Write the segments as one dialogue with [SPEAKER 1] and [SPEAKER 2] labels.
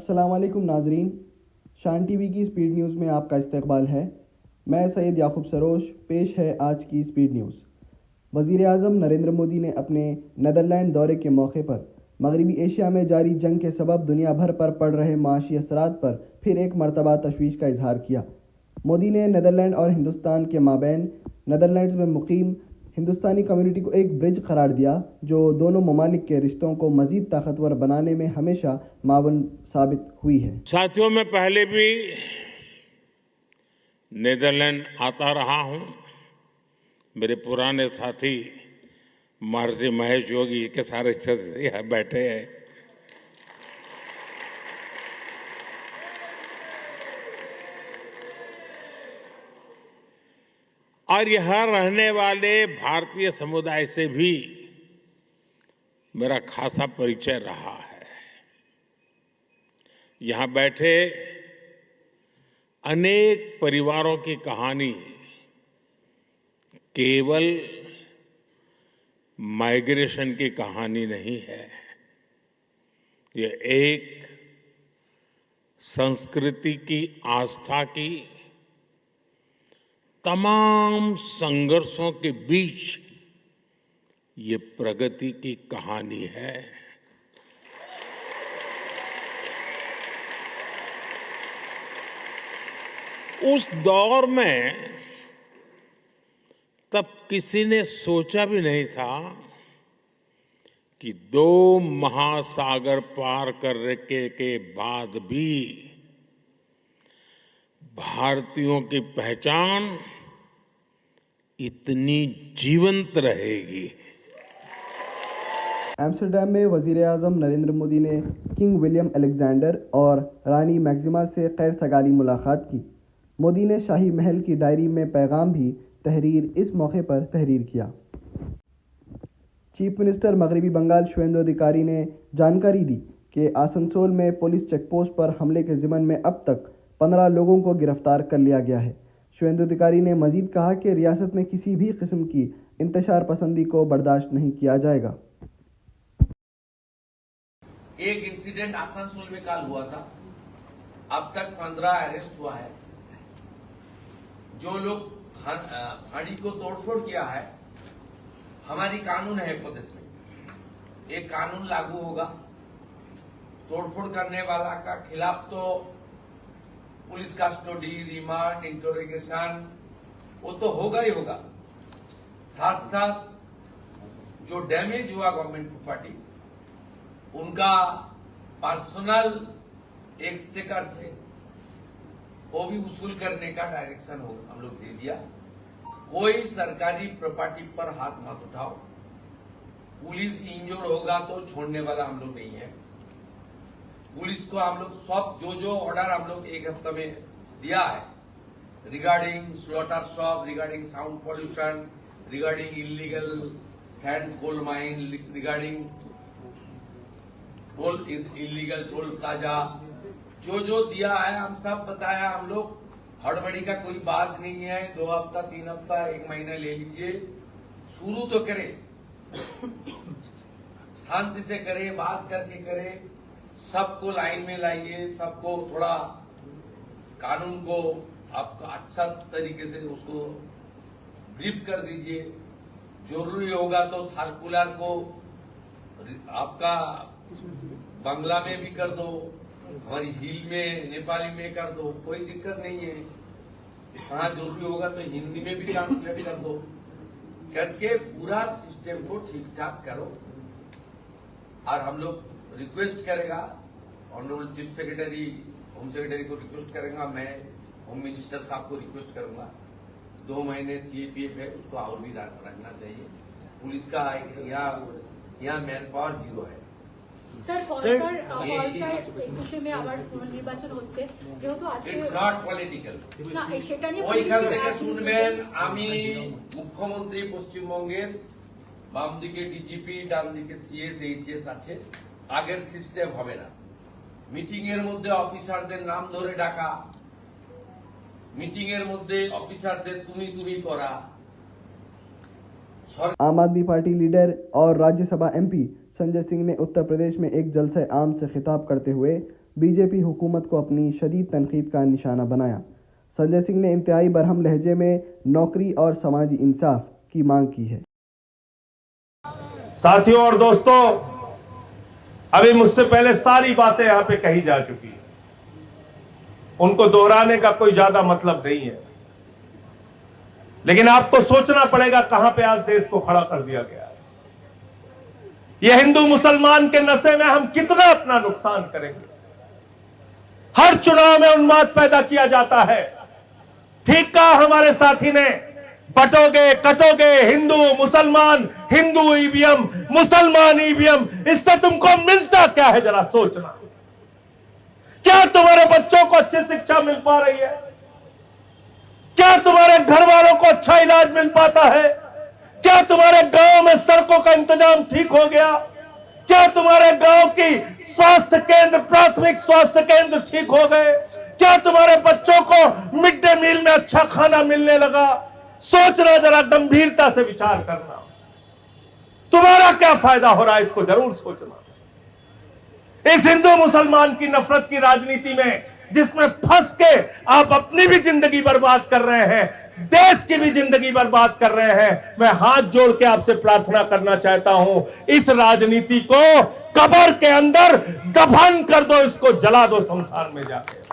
[SPEAKER 1] अस्सलाम वालेकुम नाजरीन, शान टीवी की स्पीड न्यूज़ में आपका इस्तकबाल है। मैं सैयद याकूब सरोश, पेश है आज की स्पीड न्यूज़। वज़ीर आज़म नरेंद्र मोदी ने अपने नीदरलैंड दौरे के मौके पर मगरबी एशिया में जारी जंग के सबब दुनिया भर पर पड़ रहे माशी असरात पर फिर एक मरतबा तशवीश का इजहार किया। मोदी ने नीदरलैंड और हिंदुस्तान के माबैन नीदरलैंड्स में मुकीम हिंदुस्तानी कम्युनिटी को एक ब्रिज करार दिया, जो दोनों ममालिक के रिश्तों को मज़ीद ताकतवर बनाने में हमेशा मावन साबित हुई है।
[SPEAKER 2] साथियों, मैं पहले भी नीदरलैंड आता रहा हूं। मेरे पुराने साथी महर्षि महेश योगी के सारे सदस्य यहाँ बैठे हैं। और यहाँ रहने वाले भारतीय समुदाय से भी मेरा खासा परिचय रहा है। यहाँ बैठे अनेक परिवारों की कहानी केवल माइग्रेशन की कहानी नहीं है, ये एक संस्कृति की, आस्था की, तमाम संघर्षों के बीच ये प्रगति की कहानी है। उस दौर में तब किसी ने सोचा भी नहीं था कि 2 महासागर पार करने के बाद भी भारतीयों की पहचान इतनी जीवंत रहेगी।
[SPEAKER 1] एम्स्टर्डम में वज़ीर आज़म नरेंद्र मोदी ने किंग विलियम अलेक्जेंडर और रानी मैक्सिमा से खैर सगाली मुलाकात की। मोदी ने शाही महल की डायरी में पैगाम भी इस मौके पर तहरीर किया। चीफ मिनिस्टर मगरबी बंगाल शुवेंदु अधिकारी ने जानकारी दी कि आसनसोल में पुलिस चेकपोस्ट पर हमले के ज़िम्मन में अब तक 15 लोगों को गिरफ्तार कर लिया गया है। शुवेंदु अधिकारी ने मजीद कहा कि रियासत में किसी भी किस्म की इंतशार पसंदी को बर्दाश्त नहीं किया जाएगा।
[SPEAKER 3] एक इंसिडेंट आसनसोल में कल हुआ था, अब तक 15 अरेस्ट हुआ है। जो लोग फाड़ी को तोड़फोड़ किया है, हमारी कानून है प्रदेश में, एक कानून लागू होगा। तोड़फोड़ करने वाला का खिलाफ तो पुलिस कस्टडी, रिमांड, इंटरोगेशन वो तो होगा ही होगा। साथ साथ जो डैमेज हुआ गवर्नमेंट प्रॉपर्टी, उनका पर्सनल एक्सचेकर से वो भी वसूल करने का डायरेक्शन हम लोग दे दिया। कोई सरकारी प्रॉपर्टी पर हाथ मत उठाओ। पुलिस इंजोर होगा तो छोड़ने वाला हम लोग नहीं है। पुलिस को हम लोग सब जो ऑर्डर हम लोग एक हफ्ते में दिया है, regarding slaughter shop, regarding sound pollution, regarding illegal sand coal mine, regarding toll, illegal toll plaza, जो दिया है हम सब बताया। हम लोग हड़बड़ी का कोई बात नहीं है। 2 हफ्ता, 3 हफ्ता, 1 महीना ले लीजिए, शुरू तो करें, शांति से करें, बात करके करें, सबको लाइन में लाइए, सबको थोड़ा कानून को आपको अच्छा तरीके से उसको ब्रीफ कर दीजिए। जरूरी होगा तो सर्कुलर को आपका बांग्ला में भी कर दो, हमारी हिल में नेपाली में कर दो, कोई दिक्कत नहीं है। कहाँ जरूरी होगा तो हिंदी में भी ट्रांसलेट कर दो, करके पूरा सिस्टम को ठीक ठाक करो। और हम लोग रिक्वेस्ट करेगा, honourable chief secretary, home secretary को रिक्वेस्ट करेगा, मैं होम मिनिस्टर साहब को रिक्वेस्ट करूंगा, 2 महीने सीएपीएफ है उसको और भी रखना चाहिए। पुलिस का यहाँ मैन पावर 0 है।
[SPEAKER 4] স্যার ফলতার বিষয়ে আবার নির্বাচন হচ্ছে, যেহেতু আজকে
[SPEAKER 3] ইটস নট পলিটিক্যাল,
[SPEAKER 4] না সেটা নিয়ে
[SPEAKER 3] ওইখান থেকে শুনবেন। আমি মুখ্যমন্ত্রী পশ্চিমবঙ্গের, বাম দিকে ডিজিপি, ডান দিকে সিএস এইচএস আছে। আগের সিস্টেম হবে না। মিটিং এর মধ্যে অফিসারদের নাম ধরে ডাকা, মিটিং এর মধ্যে অফিসারদের তুমি করা।
[SPEAKER 1] आम आदमी पार्टी लीडर और राज्यसभा एमपी संजय सिंह ने उत्तर प्रदेश में एक जलसे आम से खिताब करते हुए बीजेपी हुकूमत को अपनी शदीद तनकीद का निशाना बनाया। संजय सिंह ने इंतहाई बरहम लहजे में नौकरी और समाजी इंसाफ की मांग की है।
[SPEAKER 5] साथियों और दोस्तों, अभी मुझसे पहले सारी बातें यहां पे कही जा चुकी है, उनको दोहराने का कोई ज्यादा मतलब नहीं है, लेकिन आपको सोचना पड़ेगा कहां पे आज देश को खड़ा कर दिया गया है। यह हिंदू मुसलमान के नशे में हम कितना अपना नुकसान करेंगे। हर चुनाव में उन्माद पैदा किया जाता है। ठीक कहा हमारे साथी ने, बटोगे कटोगे, हिंदू मुसलमान, हिंदू ईवीएम मुसलमान ईवीएम, इससे तुमको मिलता क्या है जरा सोचना। क्या तुम्हारे बच्चों को अच्छी शिक्षा मिल पा रही है? क्या तुम्हारे घर वालों को अच्छा इलाज मिल पाता है? क्या तुम्हारे गांव में सड़कों का इंतजाम ठीक हो गया? क्या तुम्हारे गांव की स्वास्थ्य केंद्र, प्राथमिक स्वास्थ्य केंद्र ठीक हो गए? क्या तुम्हारे बच्चों को मिड डे मील में अच्छा खाना मिलने लगा? सोचना, जरा गंभीरता से विचार करना। तुम्हारा क्या फायदा हो रहा है, इसको जरूर सोचना। इस हिंदू मुसलमान की नफरत की राजनीति में, जिसमें फंस के आप अपनी भी जिंदगी बर्बाद कर रहे हैं, देश की भी जिंदगी बर्बाद कर रहे हैं, मैं हाथ जोड़ के आपसे प्रार्थना करना चाहता हूं, इस राजनीति को कब्र के अंदर दफन कर दो, इसको जला दो शमशान में जाके।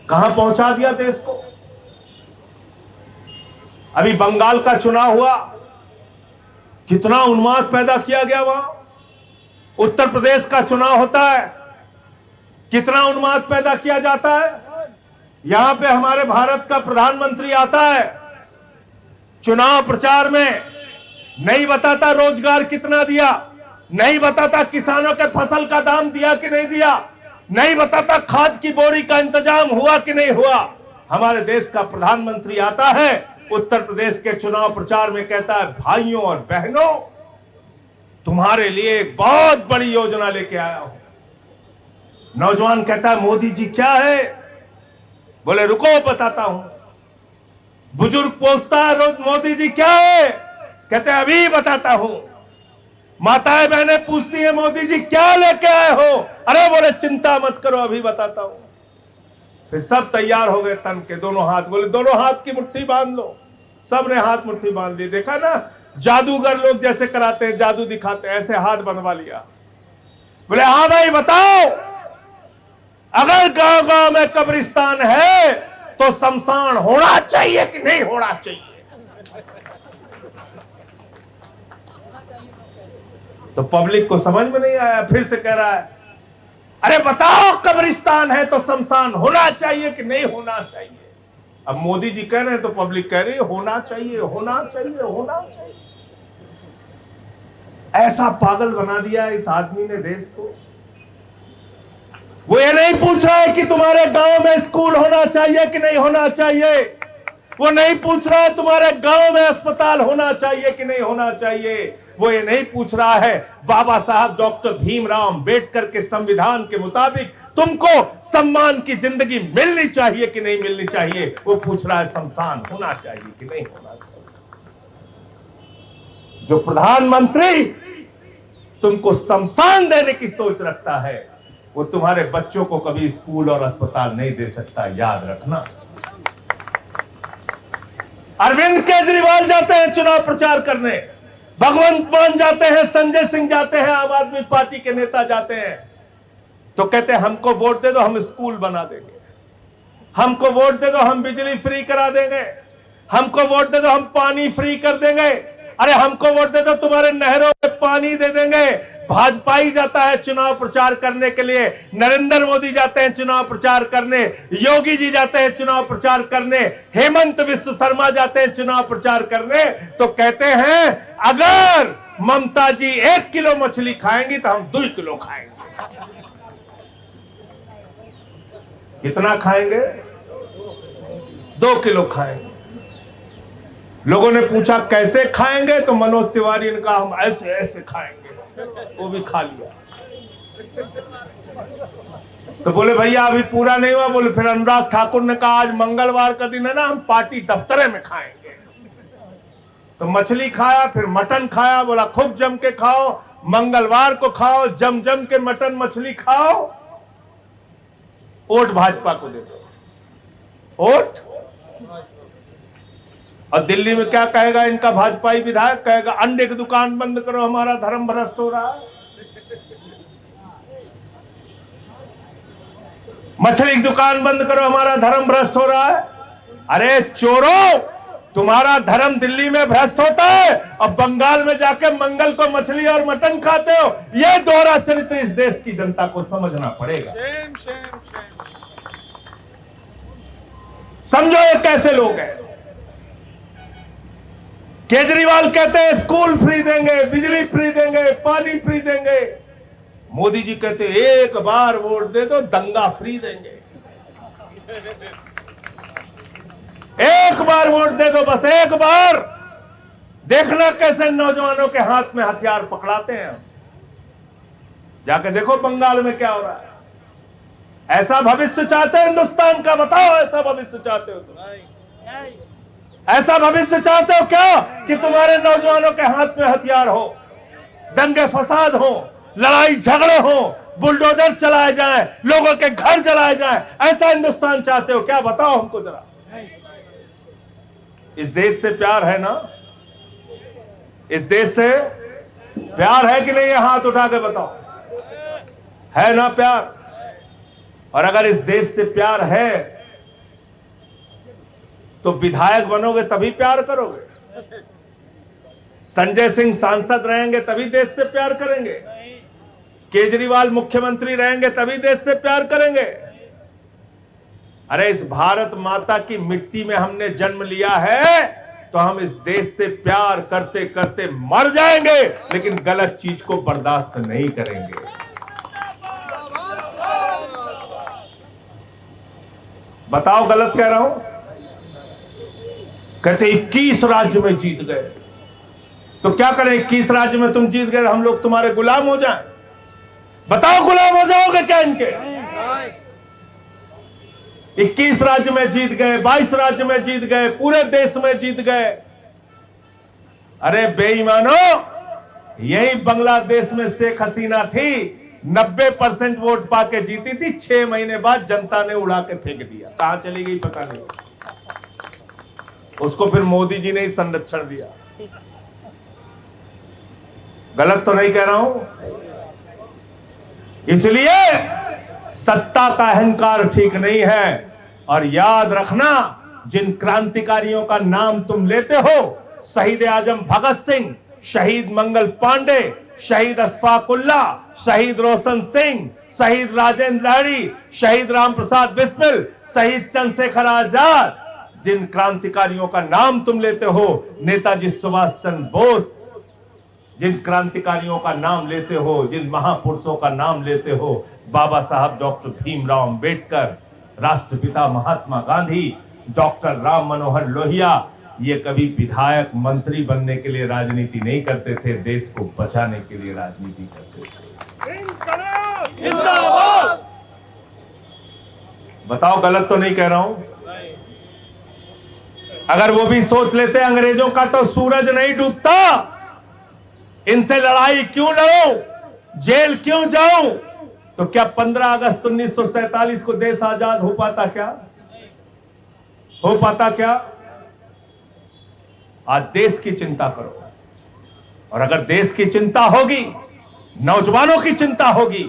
[SPEAKER 5] कहां पहुंचा दिया देश को। अभी बंगाल का चुनाव हुआ, कितना उन्माद पैदा किया गया वहां। उत्तर प्रदेश का चुनाव होता है, कितना उन्माद पैदा किया जाता है। यहां पे हमारे भारत का प्रधानमंत्री आता है, चुनाव प्रचार में नहीं बताता रोजगार कितना दिया, नहीं बताता किसानों के फसल का दाम दिया कि नहीं दिया, नहीं बताता खाद की बोरी का इंतजाम हुआ कि नहीं हुआ। हमारे देश का प्रधानमंत्री आता है, उत्तर प्रदेश के चुनाव प्रचार में कहता है, भाइयों और बहनों, तुम्हारे लिए एक बहुत बड़ी योजना लेके आया हूं। नौजवान कहता है, मोदी जी क्या है? बोले रुको बताता हूं। बुजुर्ग पूछता है, रोज मोदी जी क्या है? कहते हैं अभी बताता हूं। माताएं बहनें पूछती हैं, मोदी जी क्या लेके आए हो? अरे बोले चिंता मत करो, अभी बताता हूं। फिर सब तैयार हो गए तन के, दोनों हाथ, बोले दोनों हाथ की मुट्ठी बांध लो। सबने हाथ मुट्ठी बांध ली। देखा ना, जादूगर लोग जैसे कराते हैं, जादू दिखाते हैं, ऐसे हाथ बनवा लिया। बोले हाँ भाई बताओ, अगर गांव गांव में कब्रिस्तान है तो शमशान होना चाहिए कि नहीं होना चाहिए? तो पब्लिक को समझ में नहीं आया, फिर से कह रहा है, अरे बताओ कब्रिस्तान है तो शमशान होना चाहिए कि नहीं होना चाहिए? अब मोदी जी कह रहे हैं तो पब्लिक कह रही है होना चाहिए, होना चाहिए, होना चाहिए। ऐसा पागल बना दिया इस आदमी ने देश को। वो ये नहीं पूछ रहा है कि तुम्हारे गांव में स्कूल होना चाहिए कि नहीं होना चाहिए। वो नहीं पूछ रहा है तुम्हारे गांव में अस्पताल होना चाहिए कि नहीं होना चाहिए। वो ये नहीं पूछ रहा है बाबा साहब डॉक्टर भीमराव अंबेडकर के संविधान के मुताबिक तुमको सम्मान की जिंदगी मिलनी चाहिए कि नहीं मिलनी चाहिए। वो पूछ रहा है शमशान होना चाहिए कि नहीं होना चाहिए। जो प्रधानमंत्री तुमको शमशान देने की सोच रखता है, वो तुम्हारे बच्चों को कभी स्कूल और अस्पताल नहीं दे सकता, याद रखना। अरविंद केजरीवाल जाते हैं चुनाव प्रचार करने, भगवंत मान जाते हैं, संजय सिंह जाते हैं, आम आदमी पार्टी के नेता जाते हैं, तो कहते हैं हमको वोट दे दो, हम स्कूल बना देंगे, हमको वोट दे दो, हम बिजली फ्री करा देंगे, हमको वोट दे दो, हम पानी फ्री कर देंगे, अरे हमको वोट दे दो, तुम्हारे नहरों में पानी दे देंगे। भाजपा ही जाता है चुनाव प्रचार करने के लिए, नरेंद्र मोदी जाते हैं चुनाव प्रचार करने, योगी जी जाते हैं चुनाव प्रचार करने, हेमंत विश्व शर्मा जाते हैं चुनाव प्रचार करने, तो कहते हैं अगर ममता जी 1 किलो मछली खाएंगी तो हम 2 किलो खाएंगे। कितना खाएंगे? 2 किलो खाएंगे। लोगों ने पूछा कैसे खाएंगे, तो मनोज तिवारी ने कहा हम ऐसे ऐसे खाएंगे, वो भी खा लिया। तो बोले भैया अभी पूरा नहीं हुआ। बोले फिर अनुराग ठाकुर ने कहा आज मंगलवार का दिन है ना, हम पार्टी दफ्तरे में खाएंगे। तो मछली खाया, फिर मटन खाया, बोला खूब जम के खाओ, मंगलवार को खाओ, जम जम के मटन मछली खाओ, वोट भाजपा को दे दो, वोट। और दिल्ली में क्या कहेगा इनका भाजपाई विधायक? कहेगा अंडे की दुकान बंद करो, हमारा धर्म भ्रष्ट हो रहा है। मछली की दुकान बंद करो, हमारा धर्म भ्रष्ट हो रहा है। अरे चोरों, तुम्हारा धर्म दिल्ली में भ्रष्ट होता है और बंगाल में जाके मंगल को मछली और मटन खाते हो। यह दोहरा चरित्र इस देश की जनता को समझना पड़ेगा। समझो ये कैसे लोग हैं। केजरीवाल कहते हैं स्कूल फ्री देंगे, बिजली फ्री देंगे, पानी फ्री देंगे। मोदी जी कहते हैं एक बार वोट दे दो, दंगा फ्री देंगे। एक बार वोट दे दो, बस एक बार। देखना कैसे नौजवानों के हाथ में हथियार पकड़ाते हैं। जाके देखो बंगाल में क्या हो रहा है। ऐसा भविष्य चाहते हो हिंदुस्तान का? बताओ, ऐसा भविष्य चाहते हो तुम? ऐसा भविष्य चाहते हो क्या कि तुम्हारे नौजवानों के हाथ में हथियार हो, दंगे फसाद हो, लड़ाई झगड़े हो, बुलडोजर चलाए जाएं, लोगों के घर जलाए जाएं? ऐसा हिंदुस्तान चाहते हो क्या? बताओ हमको जरा। इस देश से प्यार है ना? इस देश से प्यार है कि नहीं? है हाथ उठा के बताओ, है ना प्यार? और अगर इस देश से प्यार है तो विधायक बनोगे तभी प्यार करोगे। संजय सिंह सांसद रहेंगे तभी देश से प्यार करेंगे। केजरीवाल मुख्यमंत्री रहेंगे तभी देश से प्यार करेंगे। अरे इस भारत माता की मिट्टी में हमने जन्म लिया है तो हम इस देश से प्यार करते करते मर जाएंगे, लेकिन गलत चीज को बर्दाश्त नहीं करेंगे। बताओ गलत कह रहा हूं? कहते 21 राज्य में जीत गए, तो क्या करें? 21 राज्य में तुम जीत गए, हम लोग तुम्हारे गुलाम हो जाएं? बताओ गुलाम हो जाओगे क्या इनके? 21 राज्य में जीत गए, 22 राज्य में जीत गए, पूरे देश में जीत गए। अरे बेईमानो, यही बांग्लादेश में शेख हसीना थी, 90% वोट पाके जीती थी। 6 महीने बाद जनता ने उड़ा के फेंक दिया। कहां चली गई पता नहीं। उसको फिर मोदी जी ने ही संरक्षण दिया। गलत तो नहीं कह रहा हूं? इसलिए सत्ता का अहंकार ठीक नहीं है। और याद रखना, जिन क्रांतिकारियों का नाम तुम लेते हो, शहीद आजम भगत सिंह, शहीद मंगल पांडे, शहीद अशफाकुल्ला, शहीद रोशन सिंह, शहीद राजेंद्र लाड़ी, शहीद राम प्रसाद बिस्मिल, शहीद चंद्रशेखर आजाद, जिन क्रांतिकारियों का नाम तुम लेते हो, नेताजी सुभाष चंद्र बोस, जिन क्रांतिकारियों का नाम लेते हो, जिन महापुरुषों का नाम लेते हो, बाबा साहब डॉक्टर भीमराव अंबेडकर, राष्ट्रपिता महात्मा गांधी, डॉक्टर राम मनोहर लोहिया, ये कभी विधायक मंत्री बनने के लिए राजनीति नहीं करते थे, देश को बचाने के लिए राजनीति करते थे। बताओ गलत तो नहीं कह रहा हूं? अगर वो भी सोच लेते अंग्रेजों का तो सूरज नहीं डूबता, इनसे लड़ाई क्यों लड़ूं, जेल क्यों जाऊं, तो क्या 15 अगस्त 1947 को देश आजाद हो पाता क्या? हो पाता क्या? आज देश की चिंता करो। और अगर देश की चिंता होगी, नौजवानों की चिंता होगी,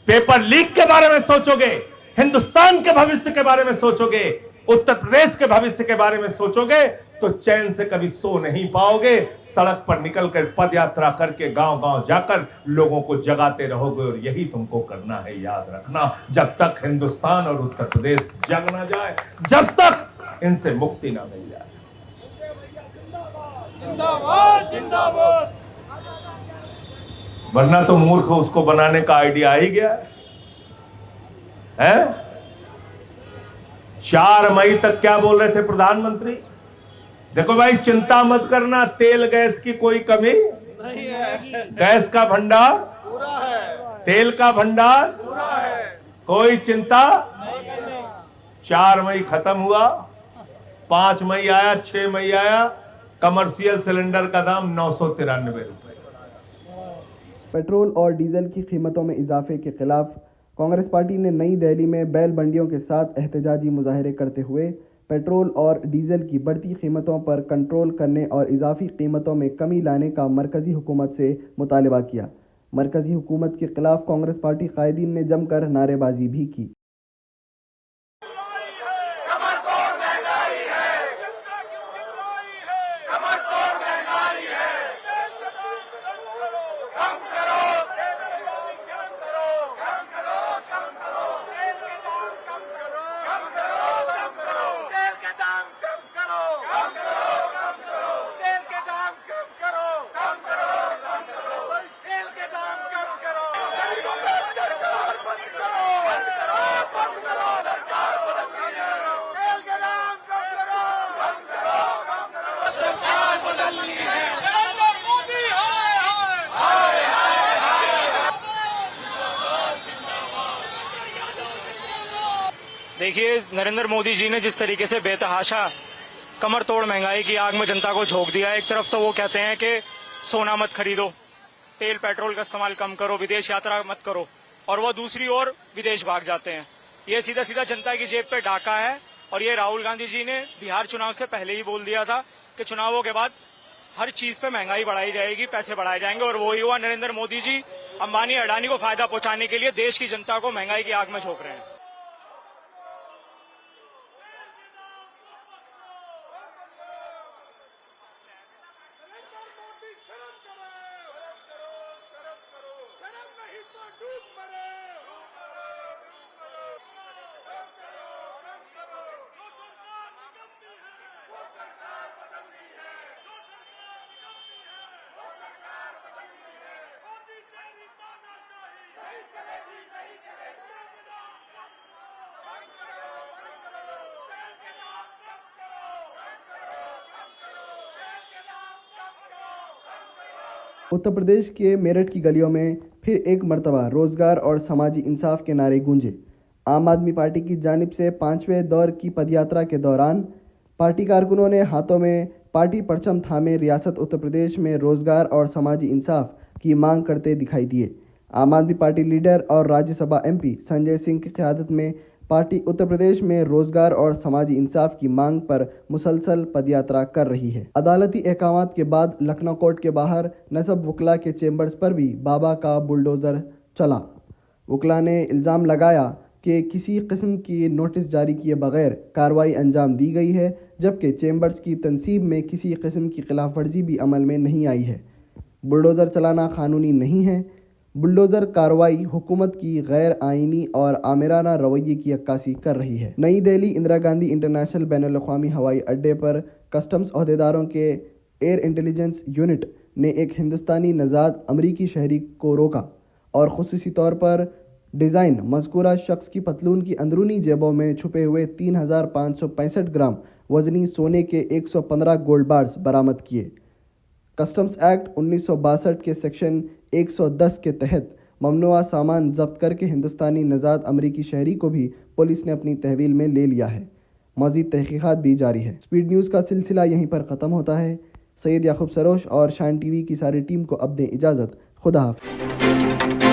[SPEAKER 5] पेपर लीक के बारे में सोचोगे, हिंदुस्तान के भविष्य के बारे में सोचोगे, उत्तर प्रदेश के भविष्य के बारे में सोचोगे, तो चैन से कभी सो नहीं पाओगे। सड़क पर निकलकर पद यात्रा करके गांव गांव जाकर लोगों को जगाते रहोगे। और यही तुमको करना है, याद रखना। जब तक हिंदुस्तान और उत्तर प्रदेश जग ना जाए, जब तक इनसे मुक्ति ना मिल जाए।
[SPEAKER 6] जिंदाबाद जिंदाबाद।
[SPEAKER 5] वरना तो मूर्ख उसको बनाने का आइडिया आ ही गया है? 4 मई तक क्या बोल रहे थे प्रधानमंत्री? देखो भाई, चिंता मत करना, तेल गैस की कोई कमी
[SPEAKER 6] नहीं है,
[SPEAKER 5] गैस का भंडार
[SPEAKER 6] पूरा है,
[SPEAKER 5] तेल का भंडार
[SPEAKER 6] पूरा है,
[SPEAKER 5] कोई चिंता। 4 मई खत्म हुआ, 5 मई आया, 6 मई आया, कमर्शियल सिलेंडर का दाम 993 रुपए।
[SPEAKER 1] पेट्रोल और डीजल की कीमतों में इजाफे के खिलाफ कांग्रेस पार्टी ने नई दिल्ली में बैल मंडियों के साथ एहतजाजी मुजाहरे करते हुए पेट्रोल और डीजल की बढ़ती कीमतों पर कंट्रोल करने और इजाफी कीमतों में कमी लाने का मरकजी हुकूमत से मुतालबा किया। मरकजी हुकूमत के खिलाफ कांग्रेस पार्टी कायदीन ने जमकर नारेबाजी भी की।
[SPEAKER 7] देखिए, नरेंद्र मोदी जी ने जिस तरीके से बेतहाशा कमर तोड़ महंगाई की आग में जनता को झोंक दिया। एक तरफ तो वो कहते हैं कि सोना मत खरीदो, तेल पेट्रोल का इस्तेमाल कम करो, विदेश यात्रा मत करो, और वो दूसरी ओर विदेश भाग जाते हैं। ये सीधा सीधा जनता की जेब पे डाका है। और ये राहुल गांधी जी ने बिहार चुनाव से पहले ही बोल दिया था कि चुनावों के बाद हर चीज पे महंगाई बढ़ाई जाएगी, पैसे बढ़ाए जाएंगे, और वही हुआ। नरेंद्र मोदी जी अंबानी अडानी को फायदा पहुंचाने के लिए देश की जनता को महंगाई की आग में झोंक रहे हैं।
[SPEAKER 1] उत्तर प्रदेश के मेरठ की गलियों में फिर एक मर्तबा रोजगार और समाजी इंसाफ के नारे गूंजे। आम आदमी पार्टी की जानिब से 5वें दौर की पदयात्रा के दौरान पार्टी कारकुनों ने हाथों में पार्टी परचम थामे रियासत उत्तर प्रदेश में रोजगार और समाजी इंसाफ की मांग करते दिखाई दिए। आम आदमी पार्टी लीडर और राज्यसभा एमपी संजय सिंह की क़यादत में पार्टी उत्तर प्रदेश में रोजगार और समाजी इंसाफ की मांग पर मुसलसल पदयात्रा कर रही है। अदालती अहकामात के बाद लखनऊ कोर्ट के बाहर नसब वकला के चेंबर्स पर भी बाबा का बुलडोज़र चला। वकला ने इल्ज़ाम लगाया कि किसी किस्म की नोटिस जारी किए बगैर कार्रवाई अंजाम दी गई है, जबकि चेंबर्स की तनसीब में किसी किस्म की खिलाफ वर्जी भी अमल में नहीं आई है। बुलडोज़र चलाना कानूनी नहीं है। बुलडोज़र कार्रवाई हुकूमत की गैर आइनी और आमिराना रवैये की अक्कासी कर रही है। नई दिल्ली इंदिरा गांधी इंटरनेशनल बैनुल-अक़वामी हवाई अड्डे पर कस्टम्स अहदेदारों के एयर इंटेलिजेंस यूनिट ने एक हिंदुस्तानी नज़ाद अमरीकी शहरी को रोका और ख़ुसूसी तौर पर डिज़ाइन मज़कूरा शख्स की पतलून की अंदरूनी जेबों में छुपे हुए 3565 ग्राम वज़नी सोने के 115 गोल्ड बार्स बरामद किए। कस्टम्स एक्ट 1962 के सेक्शन 110 के तहत ममनुआ सामान जब्त करके हिंदुस्तानी नज़ाद अमरीकी शहरी को भी पुलिस ने अपनी तहवील में ले लिया है। मज़ीद तहकीक़ात भी जारी है। स्पीड न्यूज़ का सिलसिला यहीं पर ख़त्म होता है। सैयद याकूब सरोश और शान टीवी की सारी टीम को अब दें इजाज़त। खुदा हाफ़िज़।